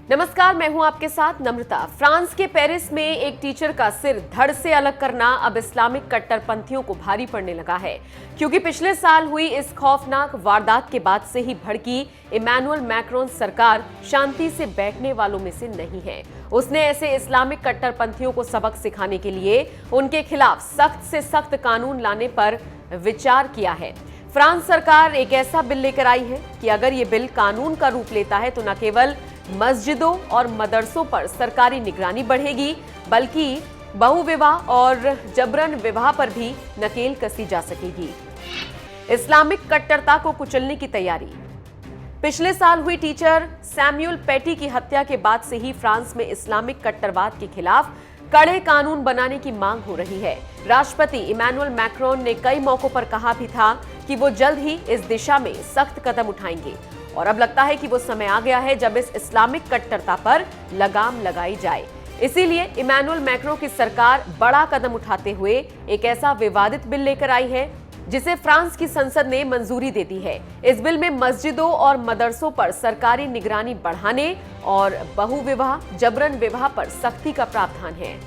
नमस्कार, मैं हूं आपके साथ नम्रता। फ्रांस के पेरिस में एक टीचर का सिर धड़ से अलग करना अब इस्लामिक कट्टरपंथियों को भारी पड़ने लगा है, क्योंकि पिछले साल हुई इस खौफनाक वारदात के बाद से ही भड़की इमैनुअल मैक्रोन सरकार शांति से बैठने वालों में से नहीं है। उसने ऐसे इस्लामिक कट्टरपंथियों को सबक सिखाने के लिए उनके खिलाफ सख्त से सख्त कानून लाने पर विचार किया है। फ्रांस सरकार एक ऐसा बिल लेकर आई है कि अगर ये बिल कानून का रूप लेता है तो न केवल मस्जिदों और मदरसों पर सरकारी निगरानी बढ़ेगी, बल्कि बहुविवाह और जबरन विवाह पर भी नकेल कसी जा सकेगी। इस्लामिक कट्टरता को कुचलने की तैयारी। पिछले साल हुई टीचर सैमुअल पैटी की हत्या के बाद से ही फ्रांस में इस्लामिक कट्टरवाद के खिलाफ कड़े कानून बनाने की मांग हो रही है। राष्ट्रपति इमैनुअल मैक्रोन ने कई मौकों पर कहा भी था कि वो जल्द ही इस दिशा में सख्त कदम उठाएंगे, और अब लगता है कि वो समय आ गया है जब इस इस्लामिक कट्टरता पर लगाम लगाई जाए। इसीलिए इमैनुअल मैक्रोन की सरकार बड़ा कदम उठाते हुए एक ऐसा विवादित बिल लेकर आई है जिसे फ्रांस की संसद ने मंजूरी दे दी है। इस बिल में मस्जिदों और मदरसों पर सरकारी निगरानी बढ़ाने और बहुविवाह जबरन विवाह पर सख्ती का प्रावधान है।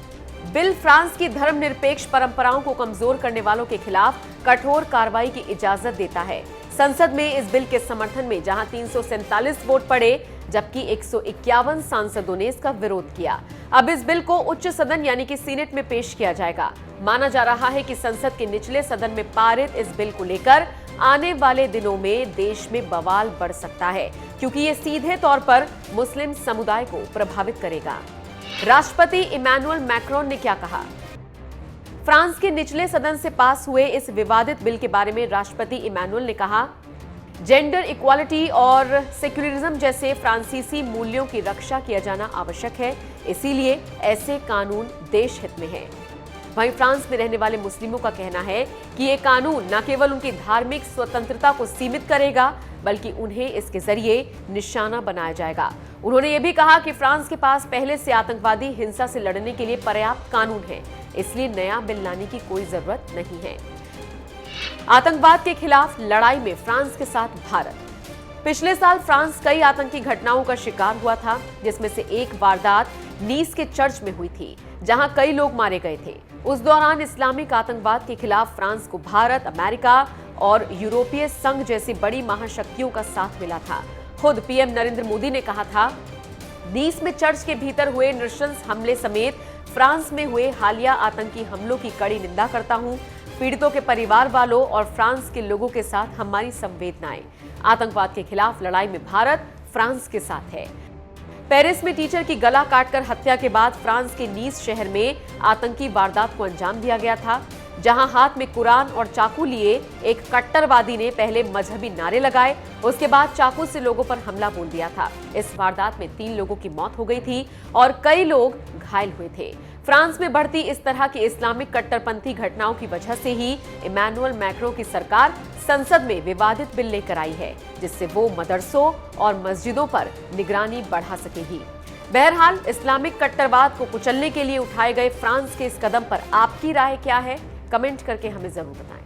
बिल फ्रांस की धर्मनिरपेक्ष परंपराओं को कमजोर करने वालों के खिलाफ कठोर कार्रवाई की इजाजत देता है। संसद में इस बिल के समर्थन में जहां 347 वोट पड़े, जबकि 151 सांसदों ने इसका विरोध किया। अब इस बिल को उच्च सदन यानी कि सीनेट में पेश किया जाएगा। माना जा रहा है कि संसद के निचले सदन में पारित इस बिल को लेकर आने वाले दिनों में देश में बवाल बढ़ सकता है, क्योंकि ये सीधे तौर पर मुस्लिम समुदाय को प्रभावित करेगा। राष्ट्रपति इमैनुअल मैक्रोन ने क्या कहा? फ्रांस के निचले सदन से पास हुए इस विवादित बिल के बारे में राष्ट्रपति इमैनुअल ने कहा, जेंडर इक्वालिटी और सेक्युलरिज्म जैसे फ्रांसीसी मूल्यों की रक्षा किया जाना आवश्यक है, इसीलिए ऐसे कानून देश हित में है। वहीं फ्रांस में रहने वाले मुस्लिमों का कहना है कि ये कानून न केवल उनकी धार्मिक स्वतंत्रता को सीमित करेगा, बल्कि उन्हें इसके जरिए निशाना बनाया जाएगा। उन्होंने ये भी कहा कि फ्रांस के पास पहले से आतंकवादी हिंसा से लड़ने के लिए पर्याप्त कानून है, इसलिए नया बिल लाने की कोई जरूरत नहीं है। आतंकवाद के खिलाफ लड़ाई में फ्रांस के साथ भारत। पिछले साल फ्रांस कई आतंकी घटनाओं का शिकार हुआ था, जिसमें से एक वारदात नीस के चर्च में हुई थी, जहां कई लोग मारे गए थे। उस दौरान इस्लामिक आतंकवाद के खिलाफ फ्रांस को भारत, अमेरिका और यूरोपीय संघ जैसी बड़ी महाशक्तियों का साथ मिला था। खुद पीएम नरेंद्र मोदी ने कहा था, नीस में चर्च के भीतर हुए नृशंस हमले समेत फ्रांस में हुए हालिया आतंकी हमलों की कड़ी निंदा करता हूं। पीड़ितों के परिवार वालों और फ्रांस के लोगों के साथ हमारी संवेदनाएं। आतंकवाद के खिलाफ लड़ाई में भारत फ्रांस के साथ है। पेरिस में टीचर की गला काटकर हत्या के बाद फ्रांस के नीस शहर में आतंकी वारदात को अंजाम दिया गया था, जहां हाथ में कुरान और चाकू लिए एक कट्टरवादी ने पहले मजहबी नारे लगाए, उसके बाद चाकू से लोगों पर हमला बोल दिया था। इस वारदात में 3 लोगों की मौत हो गई थी और कई लोग घायल हुए थे। फ्रांस में बढ़ती इस तरह की इस्लामिक कट्टरपंथी घटनाओं की वजह से ही इमैनुअल मैक्रोन की सरकार संसद में विवादित बिल लेकर आई है, जिससे वो मदरसों और मस्जिदों पर निगरानी बढ़ा सकेगी। बहरहाल, इस्लामिक कट्टरवाद को कुचलने के लिए उठाए गए फ्रांस के इस कदम पर आपकी राय क्या है? कमेंट करके हमें जरूर बताएं।